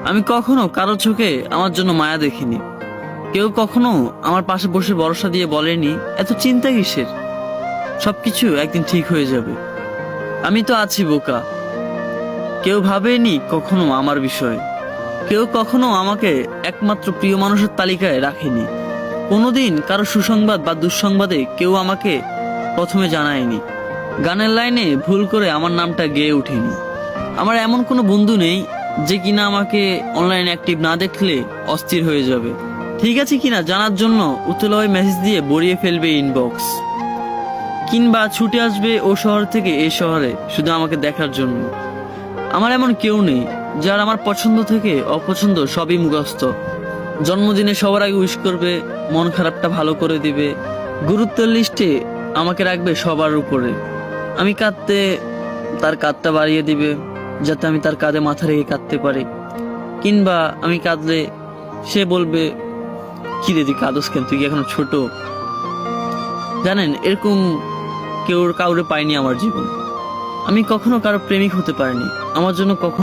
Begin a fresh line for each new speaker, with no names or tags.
আমি কখনো কারো চোখে আমার জন্য মায়া দেখিনি। কেউ কখনো আমার পাশে বসে ভরসা দিয়ে বলেনি এত চিন্তা কিসের, সবকিছু একদিন ঠিক হয়ে যাবে। আমি তো আছি বোকা। কেউ ভাবেনি কখনো আমার বিষয়ে। কেউ কখনো আমাকে একমাত্র প্রিয় মানুষের তালিকায় রাখেনি। কোনোদিন কারো সুসংবাদ বা দুঃসংবাদে কেউ আমাকে প্রথমে জানায়নি। গানের লাইনে ভুল করে আমার নামটা গেয়ে ওঠেনি। আমার এমন কোনো বন্ধু নেই যে কিনা আমাকে অনলাইনে অ্যাক্টিভ না দেখলে অস্থির হয়ে যাবে, ঠিক আছে কিনা জানার জন্য উতলা মেসেজ দিয়ে ভরিয়ে ফেলবে ইনবক্স, কিংবা ছুটে আসবে ও শহর থেকে এই শহরে শুধু আমাকে দেখার জন্য। আমার এমন কেউ নেই যার আমার পছন্দ থেকে অপছন্দ সবই মুখস্থ। জন্মদিনে সবার আগে উইশ করবে, মন খারাপটা ভালো করে দিবে, গুরুত্বের লিস্টে আমাকে রাখবে সবার উপরে। আমি কাঁদতে তার কাঁধটা বাড়িয়ে দিবে যাতে আমি তার কাঁধে মাথা রেখে কাঁদতে পারি, কিংবা আমি কাঁদলে সে বলবে কি রে তুই কাঁদস কেন, তুই কি এখনো ছোট। জানেন, এরকম কেউ কাউরে পাইনি আমার জীবন। আমি কখনো কারো প্রেমিক হতে পারিনি। আমার জন্য কখনো